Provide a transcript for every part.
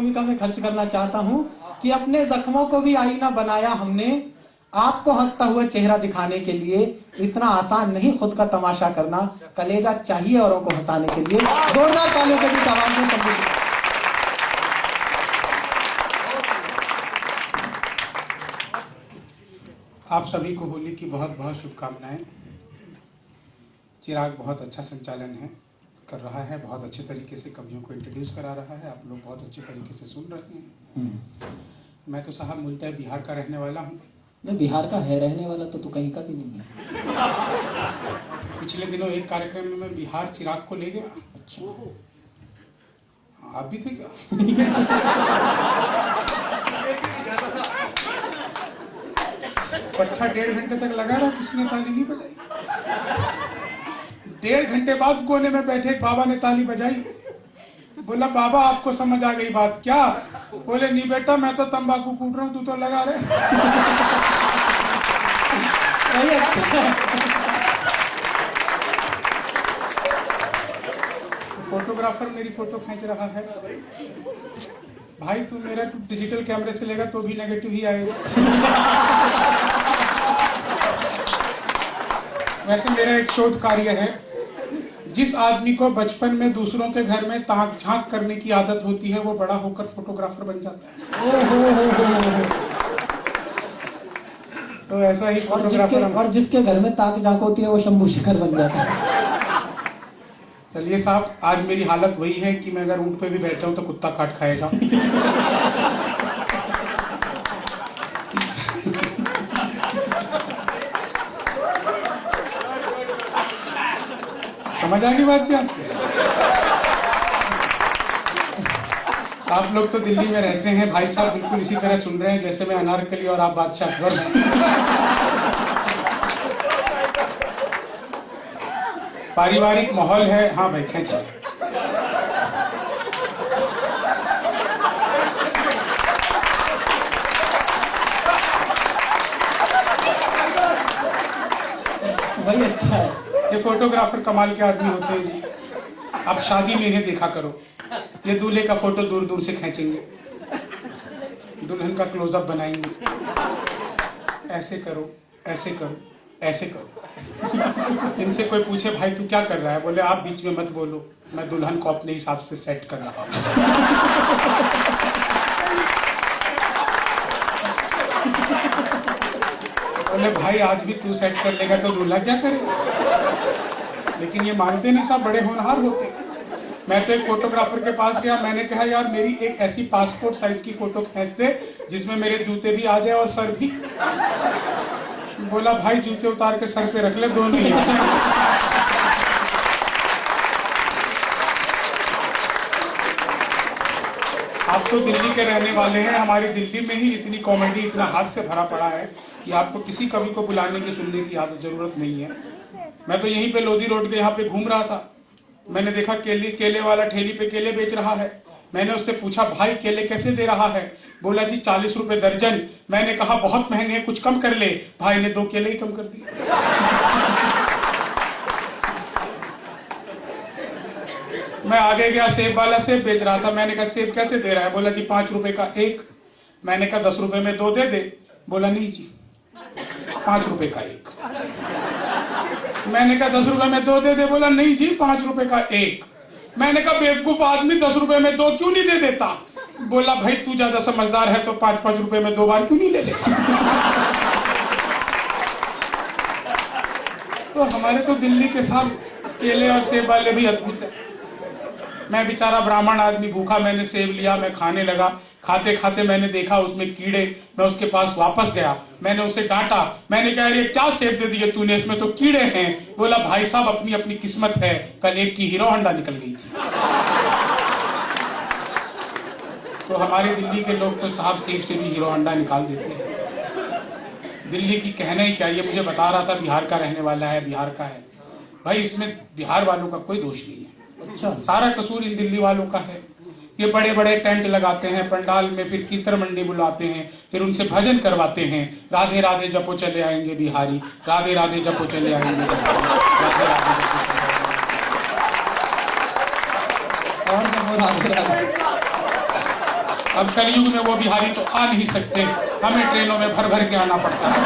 भूमिका में खर्च करना चाहता हूँ कि अपने जख्मों को भी आईना बनाया हमने, आपको हंसता हुआ चेहरा दिखाने के लिए। इतना आसान नहीं खुद का तमाशा करना, कलेजा चाहिए औरों को हंसाने के लिए। जोरदार तालियों के बीच आवाज में संबोधित। आप सभी को होली की बहुत बहुत शुभकामनाएं। चिराग बहुत अच्छा संचालन कर रहा है, बहुत अच्छे तरीके से कवियों को इंट्रोड्यूस करा रहा है, आप लोग बहुत अच्छे तरीके से सुन रहे हैं। मैं तो साहब मूलतः बिहार का रहने वाला हूँ। मैं बिहार का है रहने वाला तो तू कहीं का भी नहीं है। पिछले दिनों एक कार्यक्रम में मैं बिहार चिराग को ले गया। अच्छा, आप भी थे क्या? पट्टा 1.5 घंटे तक लगा रहा, किसने ताली नहीं बजाई। 1.5 घंटे बाद कोने में बैठे एक बाबा ने ताली बजाई। बोला बाबा आपको समझ आ गई बात क्या? बोले नहीं बेटा, मैं तो तंबाकू कूट रहा हूँ, तू तो लगा रहे। फोटोग्राफर मेरी फोटो खींच रहा है। भाई तू मेरा डिजिटल कैमरे से लेगा तो भी नेगेटिव ही आएगा। वैसे मेरा एक शोध कार्य है, जिस आदमी को बचपन में दूसरों के घर में ताक झांक करने की आदत होती है वो बड़ा होकर फोटोग्राफर बन जाता है। तो ऐसा ही फोटोग्राफर। और जिसके घर में ताक झांक होती है वो शंभू शिखर बन जाता है। चलिए साहब, आज मेरी हालत वही है कि मैं अगर ऊंट पे भी बैठ जाऊं तो कुत्ता काट खाएगा। समझ आ गई बात क्या? आप लोग तो दिल्ली में रहते हैं, भाई साहब बिल्कुल इसी तरह सुन रहे हैं जैसे मैं अनारकली और आप बादशाह अकबर हैं। पारिवारिक माहौल है। हाँ भाई खींचा। वही अच्छा है। ये फोटोग्राफर कमाल के आदमी होते हैं जी। अब शादी में इन्हें देखा करो, ये दूल्हे का फोटो दूर दूर से खींचेंगे, दुल्हन का क्लोजअप बनाएंगे, ऐसे करो, ऐसे करो, ऐसे करो। इनसे कोई पूछे भाई तू क्या कर रहा है? बोले आप बीच में मत बोलो, मैं दुल्हन को अपने हिसाब से सेट कर रहा हूं। बोले भाई आज भी तू सेट कर लेगा तो दूल्हा क्या करेगा? लेकिन ये मानते नहीं साहब, बड़े होनहार होते हैं। मैं तो एक फोटोग्राफर के पास गया, मैंने कहा यार मेरी एक ऐसी पासपोर्ट साइज की फोटो खींच दे जिसमें मेरे जूते भी आ जाए और सर भी। बोला भाई जूते उतार के सर पे रख ले, दोनों ही आ जाए। आप तो दिल्ली के रहने वाले हैं, हमारी दिल्ली में ही इतनी कॉमेडी, इतना हास्य भरा पड़ा है कि आपको किसी कवि को बुलाने की सुनने की जरूरत नहीं है। मैं तो यहीं पे लोधी रोड के यहाँ पे घूम रहा था, मैंने देखा केले वाला ठेली पे केले बेच रहा है। मैंने उससे पूछा भाई केले कैसे दे रहा है? बोला जी 40 रुपए दर्जन। मैंने कहा बहुत महंगे हैं, कुछ कम कर ले। भाई ने 2 केले ही कम कर दिए। मैं आगे गया, सेब वाला सेब बेच रहा था, मैंने कहा सेब कैसे दे रहा है? बोला जी 5 रुपए का एक। मैंने कहा 10 रुपए में 2 दे दे। बोला नहीं जी 5 रुपए का एक। मैंने कहा 10 रुपए में 2 दे दे। बोला नहीं जी 5 रुपए का एक। मैंने कहा बेवकूफ आदमी 10 रुपए में 2 क्यों नहीं दे देता? बोला भाई तू ज्यादा समझदार है तो 5-5 रुपए में 2 बार क्यों नहीं ले लेता? तो हमारे तो दिल्ली के साथ केले और सेब वाले भी अद्भुत है। मैं बेचारा ब्राह्मण आदमी भूखा, मैंने सेब लिया, मैं खाने लगा। खाते खाते मैंने देखा उसमें कीड़े, मैं उसके पास वापस गया, मैंने उसे डांटा। मैंने कहा ये क्या सेब दे दिए तूने, इसमें तो कीड़े हैं। बोला भाई साहब अपनी अपनी किस्मत है, कल एक की हीरो होंडा निकल गई थी। तो हमारे दिल्ली के लोग तो साहब सेब से भी हीरो होंडा निकाल देते हैं। दिल्ली की कहना ही क्या, ये मुझे बता रहा था बिहार का रहने वाला है, बिहार का है। भाई इसमें बिहार वालों का कोई दोष नहीं है। अच्छा, सारा कसूर इन दिल्ली वालों का है। ये बड़े बड़े टेंट लगाते हैं पंडाल में, फिर कीर्तन मंडी बुलाते हैं, फिर उनसे भजन करवाते हैं, राधे राधे जपो चले आएंगे बिहारी, राधे राधे जपो चले आएंगे बिहारी, राधे राधे जपो चले आएंगे। और जपो राधे राधे। अब कलयुग में वो बिहारी तो आ नहीं सकते, हमें ट्रेनों में भर भर के आना पड़ता है।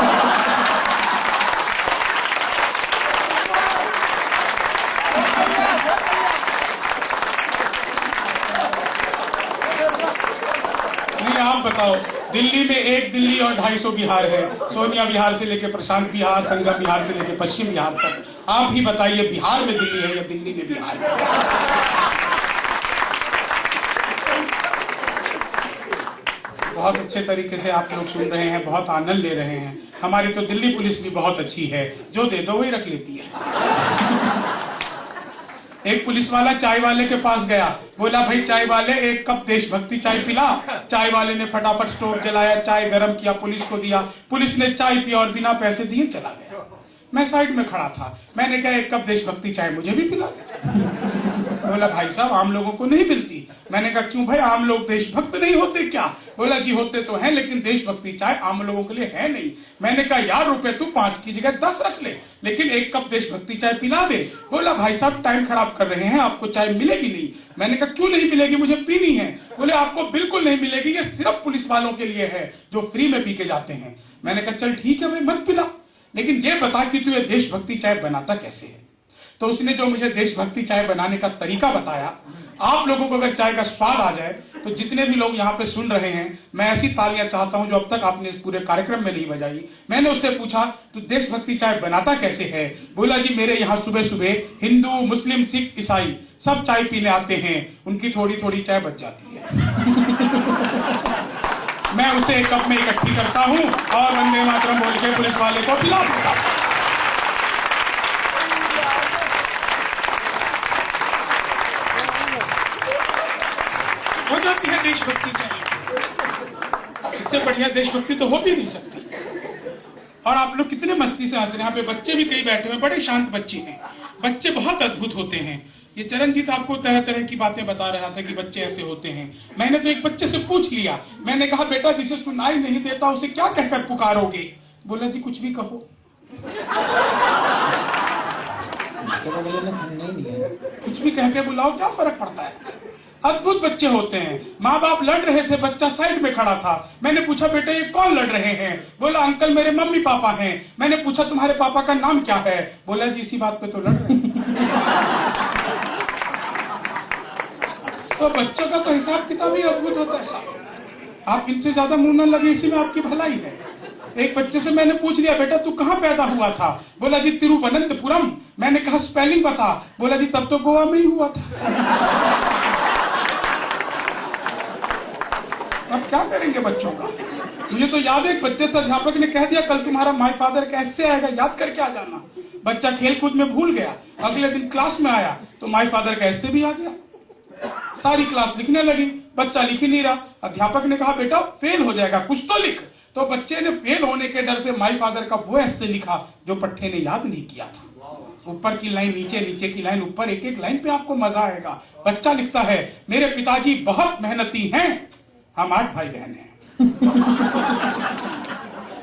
आप बताओ, दिल्ली में एक दिल्ली और 250 बिहार है, सोनिया बिहार से लेके प्रशांत बिहार, संगम बिहार से लेके पश्चिम बिहार तक। आप ही बताइए, बिहार में दिल्ली है या दिल्ली में बिहार है? बहुत अच्छे तरीके से आप लोग सुन रहे हैं, बहुत आनंद ले रहे हैं। हमारी तो दिल्ली पुलिस भी बहुत अच्छी है, जो दे दो वही रख लेती है। एक पुलिस वाला चाय वाले के पास गया, बोला भाई चाय वाले एक कप देशभक्ति चाय पिला। चाय वाले ने फटाफट स्टोव जलाया, चाय गरम किया, पुलिस को दिया। पुलिस ने चाय पिया और बिना पैसे दिए चला गया। मैं साइड में खड़ा था, मैंने कहा एक कप देशभक्ति चाय मुझे भी पिला दे। बोला भाई साहब आम लोगों को नहीं मिलती। मैंने कहा क्यों भाई, आम लोग देशभक्त नहीं होते क्या? बोला जी होते तो हैं, लेकिन देशभक्ति चाय आम लोगों के लिए है नहीं। मैंने कहा यार रुपए तू 5 की जगह 10 रख ले, लेकिन एक कप देशभक्ति चाय पिला दे। बोला भाई साहब टाइम खराब कर रहे हैं, आपको चाय मिलेगी नहीं। मैंने कहा क्यों नहीं मिलेगी, मुझे पीनी है। बोले आपको बिल्कुल नहीं मिलेगी, ये सिर्फ पुलिस वालों के लिए है जो फ्री में पी के जाते हैं। मैंने कहा चल ठीक है भाई मत पिला, लेकिन ये बता कि तू ये देशभक्ति चाय बनाता कैसे है। तो उसने जो मुझे देशभक्ति चाय बनाने का तरीका बताया, आप लोगों को अगर चाय का स्वाद आ जाए तो जितने भी लोग यहाँ पे सुन रहे हैं, मैं ऐसी तालियां चाहता हूं जो अब तक आपने इस पूरे कार्यक्रम में नहीं बजाई। मैंने उससे पूछा तू देशभक्ति चाय बनाता कैसे है? बोला जी मेरे यहाँ सुबह सुबह हिंदू, मुस्लिम, सिख, ईसाई सब चाय पीने आते हैं, उनकी थोड़ी थोड़ी चाय बच जाती है। मैं उसे एक कप में इकट्ठी करता हूं और वंदे मातरम बोल के पुलिस वाले को पिला देता हूं। हो जाती है देशभक्ति चाहिए, इससे बढ़िया देशभक्ति तो हो भी नहीं सकती। और आप लोग कितने मस्ती से हंस रहे हैं, यहाँ पे बच्चे भी कई बैठे हुए, बड़े शांत बच्चे हैं। बच्चे बहुत अद्भुत होते हैं। ये चरणजीत आपको तरह तरह की बातें बता रहा था कि बच्चे ऐसे होते हैं। मैंने तो एक बच्चे से पूछ लिया, मैंने कहा बेटा जिसे सुनाई नहीं देता उसे क्या कहकर पुकारोगे? बोला जी कुछ भी कहो। कुछ भी कह के बुलाओ, क्या फर्क पड़ता है। अद्भुत बच्चे होते हैं। माँ बाप लड़ रहे थे, बच्चा साइड में खड़ा था। मैंने पूछा बेटे ये कौन लड़ रहे हैं? बोला अंकल मेरे मम्मी पापा हैं। मैंने पूछा तुम्हारे पापा का नाम क्या है? बोला जी इसी बात पे तो लड़ रहे हैं। तो बच्चों का तो हिसाब किताब ही अद्भुत होता है साहब। आप इनसे ज्यादा मुंह न लगे, इसी में आपकी भलाई है। एक बच्चे से मैंने पूछ लिया बेटा तू कहाँ पैदा हुआ था? बोला जी तिरुवनंतपुरम। मैंने कहा स्पेलिंग बता। बोला जी तब तो गोवा में ही हुआ था। अब क्या करेंगे बच्चों का? मुझे तो याद है एक बच्चे से अध्यापक ने कह दिया कल तुम्हारा माय फादर कैसे आएगा, याद करके आ जाना। बच्चा खेलकूद में भूल गया, अगले दिन क्लास में आया तो माय फादर कैसे भी आ गया। सारी क्लास लिखने लगी, बच्चा लिख ही नहीं रहा। अध्यापक ने कहा बेटा फेल हो जाएगा, कुछ तो लिख। तो बच्चे ने फेल होने के डर से माय फादर का वो ऐसे लिखा जो पट्टे ने याद नहीं किया था। ऊपर की लाइन नीचे, नीचे की लाइन ऊपर, एक एक लाइन पे आपको मजा आएगा। बच्चा लिखता है मेरे पिताजी बहुत मेहनती हैं, हम 8 भाई बहन हैं।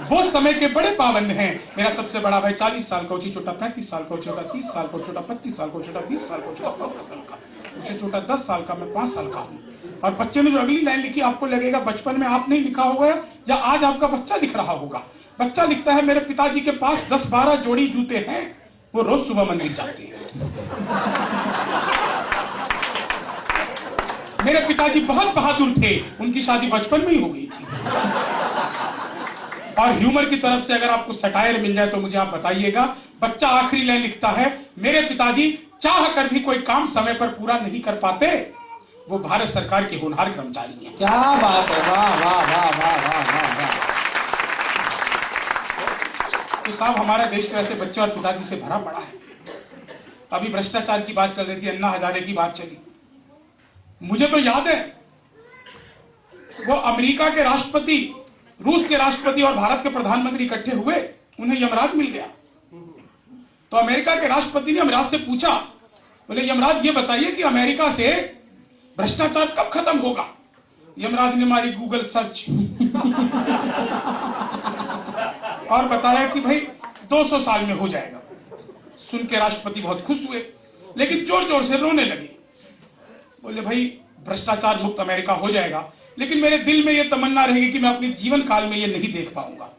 वो समय के बड़े पाबंद हैं। मेरा सबसे बड़ा भाई 40 साल का, उससे छोटा 35 साल का, छोटा 30 साल का, छोटा 25 साल का, छोटा 20 साल का, छोटा 15 साल का, उससे छोटा 10 साल का, मैं 5 साल का हूँ। और बच्चे ने जो अगली लाइन लिखी आपको लगेगा बचपन में आप नहीं लिखा होगा या आज आपका बच्चा लिख रहा होगा। बच्चा लिखता है मेरे पिताजी के पास 10-12 जोड़ी जूते हैं, वो रोज सुबह मंदिर जाते हैं। मेरे पिताजी बहुत बहादुर थे, उनकी शादी बचपन में ही हो गई थी। और ह्यूमर की तरफ से अगर आपको सटायर मिल जाए तो मुझे आप बताइएगा। बच्चा आखिरी लाइन लिखता है मेरे पिताजी चाह कर भी कोई काम समय पर पूरा नहीं कर पाते, वो भारत सरकार के होनहार कर्मचारी हैं। क्या बात है, वाह वाह वाह वाह वाह वाह वाह। तो साहब हमारा देश तो ऐसे बच्चे और पिताजी से भरा पड़ा है। अभी भ्रष्टाचार की बात चल रही थी, अन्ना हजारे की बात चली। मुझे तो याद है वो अमेरिका के राष्ट्रपति, रूस के राष्ट्रपति और भारत के प्रधानमंत्री इकट्ठे हुए, उन्हें यमराज मिल गया। तो अमेरिका के राष्ट्रपति ने यमराज से पूछा, बोले यमराज ये बताइए कि अमेरिका से भ्रष्टाचार कब खत्म होगा? यमराज ने मारी गूगल सर्च और बताया कि भाई 200 साल में हो जाएगा। सुन के राष्ट्रपति बहुत खुश हुए, लेकिन जोर जोर से रोने लगे। बोले भाई भ्रष्टाचार मुक्त अमेरिका हो जाएगा, लेकिन मेरे दिल में ये तमन्ना रहेगी कि मैं अपने जीवन काल में ये नहीं देख पाऊंगा।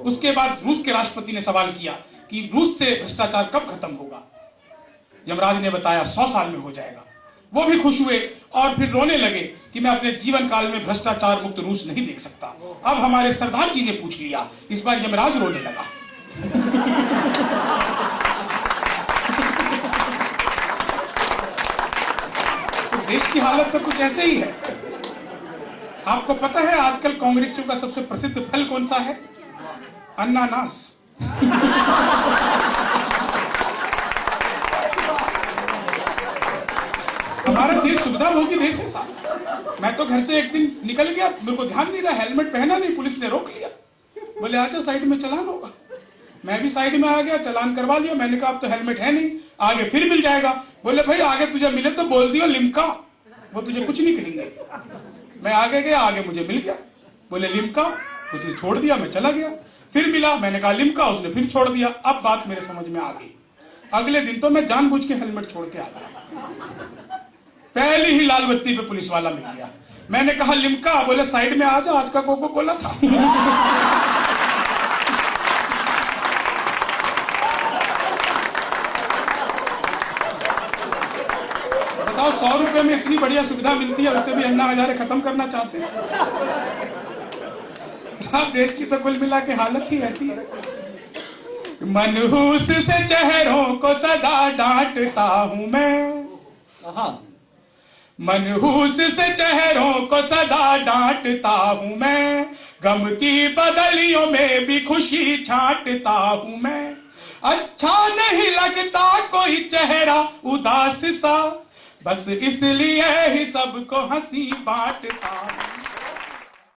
उसके बाद रूस के राष्ट्रपति ने सवाल किया कि रूस से भ्रष्टाचार कब खत्म होगा। यमराज ने बताया 100 साल में हो जाएगा। वो भी खुश हुए और फिर रोने लगे कि मैं अपने जीवन काल में भ्रष्टाचार मुक्त रूस नहीं देख सकता। अब हमारे सरदार जी ने पूछ लिया, इस बार यमराज रोने लगा। तो देश की हालत तो कुछ ऐसे ही है। आपको पता है आजकल कांग्रेसियों का सबसे प्रसिद्ध फल कौन सा है? अनानास। हमारा देश सुविधाभोगी देश है साहब। मैं तो घर से एक दिन निकल गया, मेरे को ध्यान नहीं रहा, हेलमेट पहना नहीं, पुलिस ने रोक लिया, बोले आजा साइड में चलान होगा। मैं भी साइड में आ गया, चलान करवा लिया। मैंने कहा अब तो हेलमेट है नहीं, आगे फिर मिल जाएगा। बोले भाई आगे तुझे मिले तो बोल दियो लिम्का, वो तुझे कुछ नहीं कहेंगे। मैं आगे गया, आगे मुझे मिल गया, बोले लिम्का, उसने छोड़ दिया, मैं चला गया। फिर मिला, मैंने कहा लिम्का, उसने फिर छोड़ दिया। अब बात मेरे समझ में आ गई। अगले दिन तो मैं जानबूझ के हेलमेट छोड़ के आ गया। पहली ही लाल बत्ती पे पुलिस वाला मिल गया। मैंने कहा लिम्का, बोले साइड में आ जा, आज का कोको कोला था। बताओ 100 रुपए में इतनी बढ़िया सुविधा मिलती है, उससे भी अन्ना हजारे खत्म करना चाहते हैं। आप देश की तो कुल मिला के हालत ही ऐसी है। मनहूस से चेहरों को सदा डांटता हूं मैं, मनहूस से चेहरों को सदा डांटता हूं मैं, गम की बदलियों में भी खुशी छांटता हूं मैं। अच्छा नहीं लगता कोई चेहरा उदास सा, बस इसलिए ही सबको हंसी बांटता हूं।